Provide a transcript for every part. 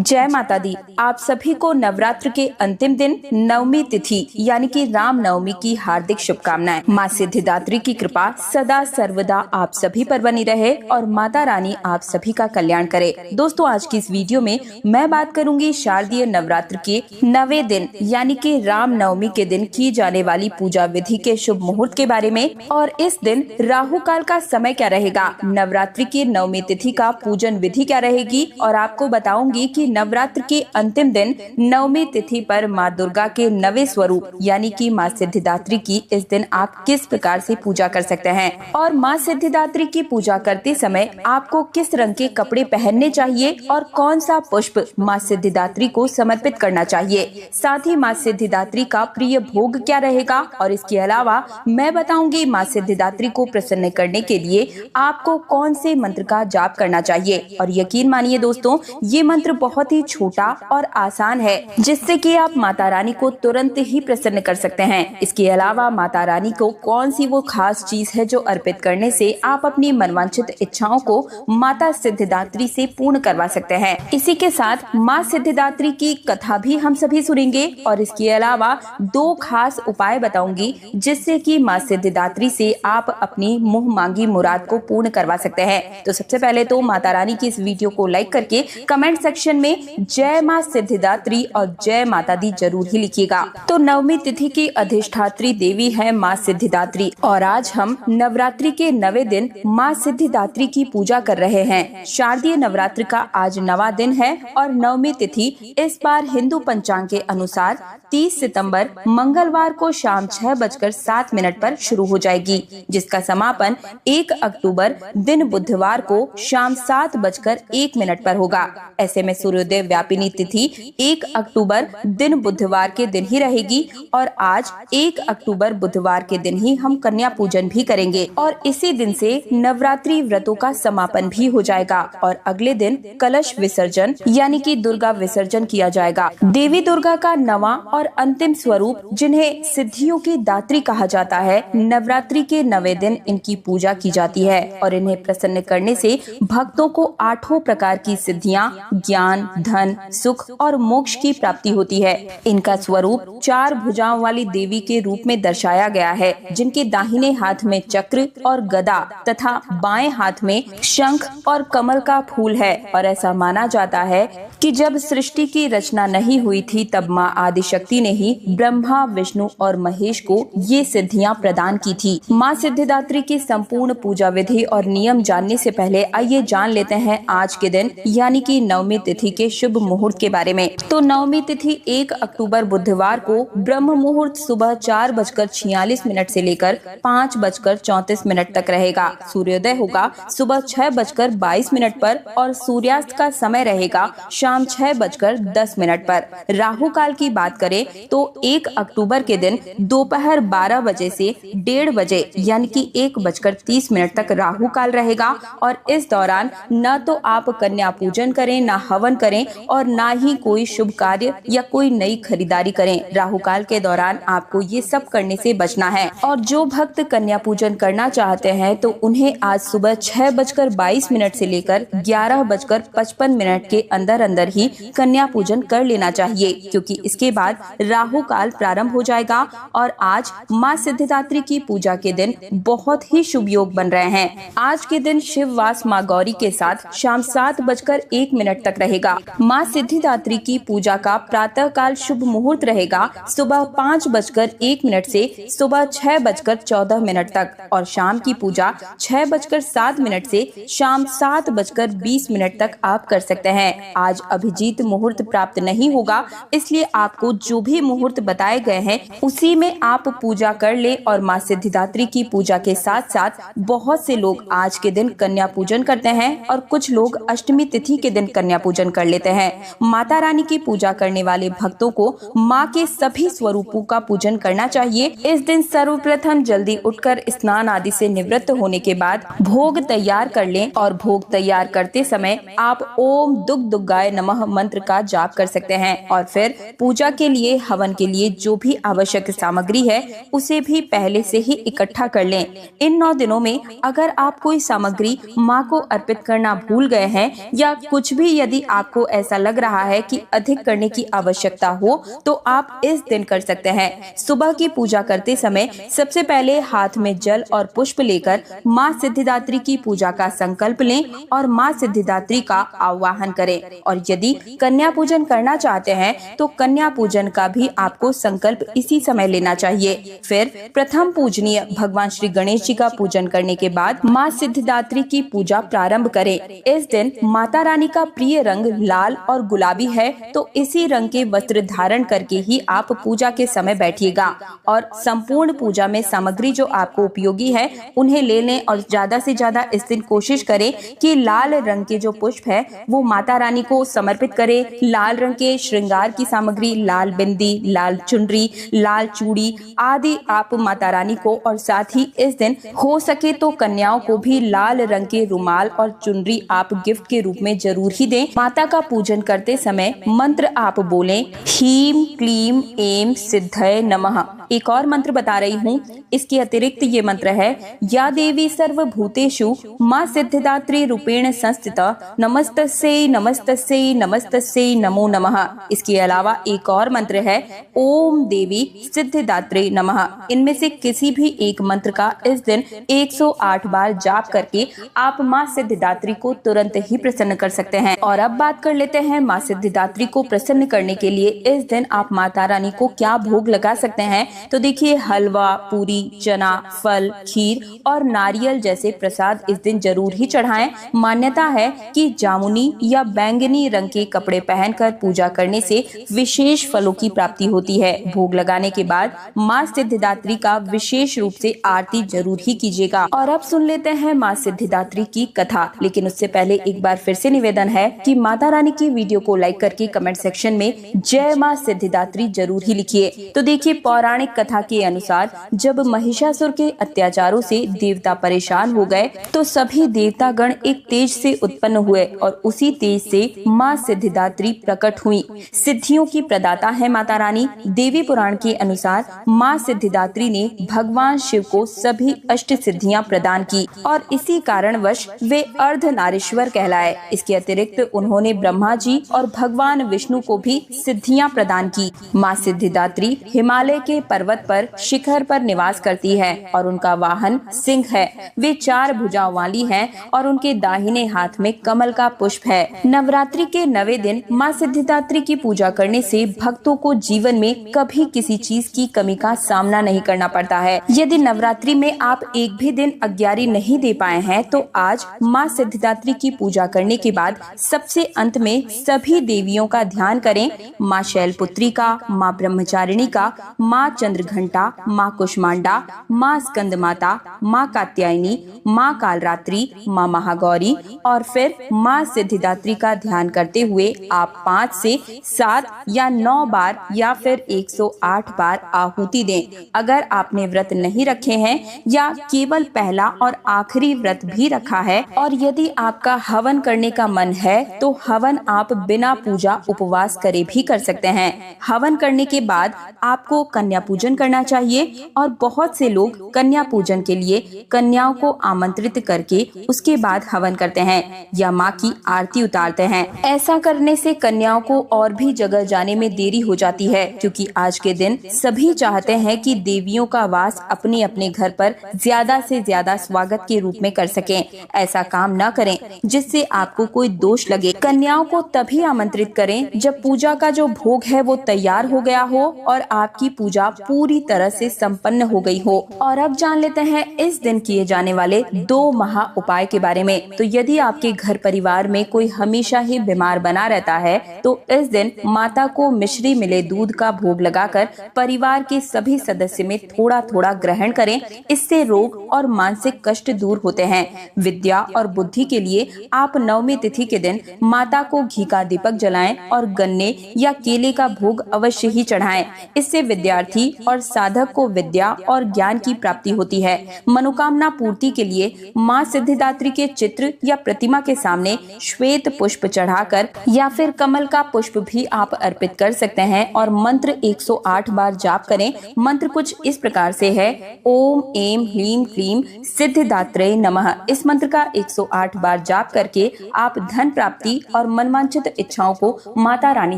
जय माता दी। आप सभी को नवरात्र के अंतिम दिन नवमी तिथि यानी कि राम नवमी की हार्दिक शुभकामनाएं। माँ सिद्धिदात्री की कृपा सदा सर्वदा आप सभी पर बनी रहे और माता रानी आप सभी का कल्याण करे। दोस्तों, आज की इस वीडियो में मैं बात करूंगी शारदीय नवरात्र के 9वें दिन यानी कि राम नवमी के दिन की जाने वाली पूजा विधि के शुभ मुहूर्त के बारे में। और इस दिन राहु काल का समय क्या रहेगा, नवरात्रि की नवमी तिथि का पूजन विधि क्या रहेगी, और आपको बताऊंगी कि नवरात्र के अंतिम दिन नवमी तिथि पर माँ दुर्गा के नवे स्वरूप यानी कि माँ सिद्धिदात्री की इस दिन आप किस प्रकार से पूजा कर सकते हैं, और माँ सिद्धिदात्री की पूजा करते समय आपको किस रंग के कपड़े पहनने चाहिए और कौन सा पुष्प माँ सिद्धिदात्री को समर्पित करना चाहिए। साथ ही माँ सिद्धिदात्री का प्रिय भोग क्या रहेगा, और इसके अलावा मैं बताऊंगी माँ सिद्धिदात्री को प्रसन्न करने के लिए आपको कौन से मंत्र का जाप करना चाहिए। और यकीन मानिए दोस्तों, ये मंत्र बहुत ही छोटा और आसान है जिससे कि आप माता रानी को तुरंत ही प्रसन्न कर सकते हैं। इसके अलावा माता रानी को कौन सी वो खास चीज है जो अर्पित करने से आप अपनी मनवांछित इच्छाओं को माता सिद्धिदात्री से पूर्ण करवा सकते हैं। इसी के साथ माँ सिद्धिदात्री की कथा भी हम सभी सुनेंगे और इसके अलावा 2 खास उपाय बताऊंगी जिससे कि माँ सिद्धिदात्री से आप अपनी मुंह मांगी मुराद को पूर्ण करवा सकते हैं। तो सबसे पहले तो माता रानी की इस वीडियो को लाइक करके कमेंट सेक्शन में जय माँ सिद्धिदात्री और जय माता दी जरूर ही लिखिएगा। तो नवमी तिथि की अधिष्ठात्री देवी है माँ सिद्धिदात्री और आज हम नवरात्रि के 9वें दिन माँ सिद्धिदात्री की पूजा कर रहे हैं। शारदीय नवरात्र का आज 9वां दिन है और नवमी तिथि इस बार हिंदू पंचांग के अनुसार 30 सितंबर मंगलवार को शाम 6:07 पर शुरू हो जाएगी, जिसका समापन 1 अक्टूबर दिन बुधवार को शाम 7:01 पर होगा। ऐसे में सूर्योदय व्यापिनी तिथि 1 अक्टूबर दिन बुधवार के दिन ही रहेगी और आज 1 अक्टूबर बुधवार के दिन ही हम कन्या पूजन भी करेंगे और इसी दिन से नवरात्रि व्रतों का समापन भी हो जाएगा और अगले दिन कलश विसर्जन यानी कि दुर्गा विसर्जन किया जाएगा। देवी दुर्गा का 9वां और अंतिम स्वरूप जिन्हें सिद्धियों की दात्री कहा जाता है, नवरात्रि के 9वें दिन इनकी पूजा की जाती है और इन्हें प्रसन्न करने से भक्तों को 8 प्रकार की सिद्धियां, ज्ञान, धन, सुख और मोक्ष की प्राप्ति होती है। इनका स्वरूप 4 भुजाओं वाली देवी के रूप में दर्शाया गया है, जिनके दाहिने हाथ में चक्र और गदा तथा बाएं हाथ में शंख और कमल का फूल है। और ऐसा माना जाता है कि जब सृष्टि की रचना नहीं हुई थी तब माँ आदिशक्ति ने ही ब्रह्मा, विष्णु और महेश को ये सिद्धियां प्रदान की थी। माँ सिद्धिदात्री की संपूर्ण पूजा विधि और नियम जानने से पहले आइए जान लेते हैं आज के दिन यानी कि नवमी तिथि के शुभ मुहूर्त के बारे में। तो नवमी तिथि 1 अक्टूबर बुधवार को ब्रह्म मुहूर्त सुबह 4:46 से लेकर 5:34 तक रहेगा। सूर्योदय होगा सुबह 6:22 पर और सूर्यास्त का समय रहेगा शाम 6:10 पर। राहु काल की बात करें तो 1 अक्टूबर के दिन दोपहर 12 बजे से 1:30 बजे यानी कि 1:30 तक राहु काल रहेगा और इस दौरान न तो आप कन्या पूजन करें, न हवन करें और न ही कोई शुभ कार्य या कोई नई खरीदारी करें। राहु काल के दौरान आपको ये सब करने से बचना है। और जो भक्त कन्या पूजन करना चाहते हैं तो उन्हें आज सुबह 6:22 से लेकर 11:55 के अंदर ही कन्या पूजन कर लेना चाहिए, क्योंकि इसके बाद राहु काल प्रारंभ हो जाएगा और आज माँ सिद्धिदात्री की पूजा के दिन बहुत ही शुभ योग बन रहे हैं। आज के दिन शिव वास माँ गौरी के साथ शाम 7:01 तक रहेगा। माँ सिद्धिदात्री की पूजा का प्रातः काल शुभ मुहूर्त रहेगा सुबह 5:01 से सुबह 6:14 तक और शाम की पूजा 6:07 से शाम 7:20 तक आप कर सकते हैं। आज अभिजीत मुहूर्त प्राप्त नहीं होगा, इसलिए आपको जो भी मुहूर्त बताए गए हैं उसी में आप पूजा कर ले। और माँ सिद्धिदात्री की पूजा के साथ साथ बहुत से लोग आज के दिन कन्या पूजन करते हैं और कुछ लोग अष्टमी तिथि के दिन कन्या पूजन कर लेते हैं। माता रानी की पूजा करने वाले भक्तों को माँ के सभी स्वरूपों का पूजन करना चाहिए। इस दिन सर्वप्रथम जल्दी उठकर स्नान आदि से निवृत्त होने के बाद भोग तैयार कर लें और भोग तैयार करते समय आप ओम दुग्गाय नमः मंत्र का जाप कर सकते हैं और फिर पूजा के लिए, हवन के लिए जो भी आवश्यक सामग्री है उसे भी पहले से ही इकट्ठा कर लें। इन 9 दिनों में अगर आप कोई सामग्री माँ को अर्पित करना भूल गए हैं या कुछ भी यदि आप आपको ऐसा लग रहा है कि अधिक करने की आवश्यकता हो तो आप इस दिन कर सकते हैं। सुबह की पूजा करते समय सबसे पहले हाथ में जल और पुष्प लेकर माँ सिद्धिदात्री की पूजा का संकल्प लें और माँ सिद्धिदात्री का आवाहन करें। और यदि कन्या पूजन करना चाहते हैं तो कन्या पूजन का भी आपको संकल्प इसी समय लेना चाहिए। फिर प्रथम पूजनीय भगवान श्री गणेश जी का पूजन करने के बाद माँ सिद्धिदात्री की पूजा प्रारंभ करें। इस दिन माता रानी का प्रिय रंग लाल और गुलाबी है, तो इसी रंग के वस्त्र धारण करके ही आप पूजा के समय बैठिएगा और संपूर्ण पूजा में सामग्री जो आपको उपयोगी है उन्हें ले लें और ज्यादा से ज्यादा इस दिन कोशिश करें कि लाल रंग के जो पुष्प है वो माता रानी को समर्पित करें। लाल रंग के श्रृंगार की सामग्री, लाल बिंदी, लाल चुनरी, लाल चूड़ी आदि आप माता रानी को, और साथ ही इस दिन हो सके तो कन्याओं को भी लाल रंग के रुमाल और चुनरी आप गिफ्ट के रूप में जरूर ही दें। माता का पूजन करते समय मंत्र आप बोलें, ह्रीं क्लीं ऐं सिद्धये नमः। एक और मंत्र बता रही हूँ, इसके अतिरिक्त ये मंत्र है, या देवी सर्वभूतेषु माँ सिद्धिदात्री रूपेण संस्थिता नमस्तस्यै नमस्तस्यै नमस्तस्यै नमो नमः। इसके अलावा एक और मंत्र है, ओम देवी सिद्धिदात्री नमः। इनमें से किसी भी एक मंत्र का इस दिन 108 बार जाप करके आप माँ सिद्धिदात्री को तुरंत ही प्रसन्न कर सकते हैं। और अब बात कर लेते हैं माँ सिद्धिदात्री को प्रसन्न करने के लिए इस दिन आप माता रानी को क्या भोग लगा सकते हैं। तो देखिए, हलवा, पूरी, चना, फल, खीर और नारियल जैसे प्रसाद इस दिन जरूर ही चढ़ाएं। मान्यता है कि जामुनी या बैंगनी रंग के कपड़े पहनकर पूजा करने से विशेष फलों की प्राप्ति होती है। भोग लगाने के बाद माँ सिद्धिदात्री का विशेष रूप से आरती जरूर ही कीजिएगा। और अब सुन लेते हैं माँ सिद्धिदात्री की कथा। लेकिन उससे पहले एक बार फिर से निवेदन है कि माता रानी की वीडियो को लाइक करके कमेंट सेक्शन में जय माँ सिद्धिदात्री जरूर ही लिखिए। तो देखिए, पौराणिक कथा के अनुसार जब महिषासुर के अत्याचारों से देवता परेशान हो गए तो सभी देवता गण एक तेज से उत्पन्न हुए और उसी तेज से माँ सिद्धिदात्री प्रकट हुई। सिद्धियों की प्रदाता है माता रानी। देवी पुराण के अनुसार माँ सिद्धिदात्री ने भगवान शिव को सभी अष्ट सिद्धियां प्रदान की और इसी कारणवश वे अर्धनारीश्वर कहलाए। इसके अतिरिक्त उन्होंने ब्रह्मा जी और भगवान विष्णु को भी सिद्धियां प्रदान की। माँ सिद्धिदात्री हिमालय के पर्वत पर शिखर पर निवास करती है और उनका वाहन सिंह है। वे 4 भुजाओं वाली हैं और उनके दाहिने हाथ में कमल का पुष्प है। नवरात्रि के 9वें दिन माँ सिद्धिदात्री की पूजा करने से भक्तों को जीवन में कभी किसी चीज की कमी का सामना नहीं करना पड़ता है। यदि नवरात्रि में आप एक भी दिन अग्यारी नहीं दे पाए हैं तो आज माँ सिद्धिदात्री की पूजा करने के बाद सबसे अंत में सभी देवियों का ध्यान करें। माँ शैलपुत्री का, माँ ब्रह्मचारिणी का, माँ चंद्रघंटा, माँ कुष्मांडा, माँ स्कंद माता, माँ कात्यायनी, माँ कालरात्रि, माँ महागौरी और फिर माँ सिद्धिदात्री का ध्यान करते हुए आप 5 से 7 या 9 बार या फिर 108 बार आहुति दें। अगर आपने व्रत नहीं रखे हैं या केवल पहला और आखिरी व्रत भी रखा है और यदि आपका हवन करने का मन है तो हवन आप बिना पूजा उपवास करे भी कर सकते हैं। हवन करने के बाद आपको कन्या पूजन करना चाहिए और बहुत से लोग कन्या पूजन के लिए कन्याओं को आमंत्रित करके उसके बाद हवन करते हैं या माँ की आरती उतारते हैं। ऐसा करने से कन्याओं को और भी जगह जाने में देरी हो जाती है, क्योंकि आज के दिन सभी चाहते हैं कि देवियों का वास अपने अपने घर पर ज्यादा से ज्यादा स्वागत के रूप में कर सकें। ऐसा काम न करें जिससे आपको कोई दोष लगे। कन्याओं को तभी आमंत्रित करें जब पूजा का जो भोग है वो तैयार हो गया हो और आपकी पूजा पूरी तरह से संपन्न हो गई हो। और अब जान लेते हैं इस दिन किए जाने वाले 2 महा उपाय के बारे में। तो यदि आपके घर परिवार में कोई हमेशा ही बीमार बना रहता है तो इस दिन माता को मिश्री मिले दूध का भोग लगाकर परिवार के सभी सदस्य में थोड़ा थोड़ा ग्रहण करें। इससे रोग और मानसिक कष्ट दूर होते हैं। विद्या और बुद्धि के लिए आप 9वीं तिथि के दिन माता को घी का दीपक जलाएं और गन्ने या केले का भोग अवश्य ही चढ़ाएं। इससे विद्यार्थी और साधक को विद्या और ज्ञान की प्राप्ति होती है। मनोकामना पूर्ति के लिए माँ सिद्धिदात्री के चित्र या प्रतिमा के सामने श्वेत पुष्प चढ़ाकर या फिर कमल का पुष्प भी आप अर्पित कर सकते हैं और मंत्र 108 बार जाप करें। मंत्र कुछ इस प्रकार से है, ओम ऐं ह्रीं क्लीं सिद्धिदात्रे नमः। इस मंत्र का 108 बार जाप करके आप धन प्राप्ति और मनवांछित इच्छाओं को माता रानी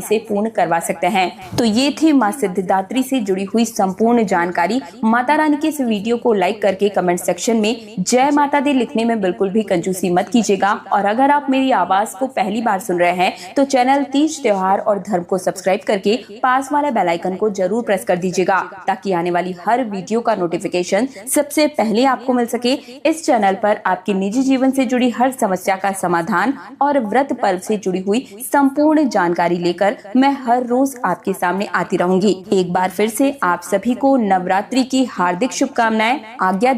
से पूर्ण करवा सकते हैं। तो ये थी माँ सिद्धिदात्री से जुड़ी हुई संपूर्ण जानकारी। माता रानी के इस वीडियो को लाइक करके कमेंट सेक्शन में जय माता दी लिखने में बिल्कुल भी कंजूसी मत कीजिएगा। और अगर आप मेरी आवाज को पहली बार सुन रहे हैं तो चैनल तीज त्योहार और धर्म को सब्सक्राइब करके पास वाले बेल आइकन को जरूर प्रेस कर दीजिएगा, ताकि आने वाली हर वीडियो का नोटिफिकेशन सबसे पहले आपको मिल सके। इस चैनल पर आपके निजी जीवन से जुड़ी हर समस्या का समाधान और व्रत पर्व से जुड़ी हुई संपूर्ण जानकारी लेकर मैं हर रोज आपके सामने आती रहूंगी। एक बार फिर से आप सभी को नवरात्रि की हार्दिक शुभकामनाएं। आज्ञा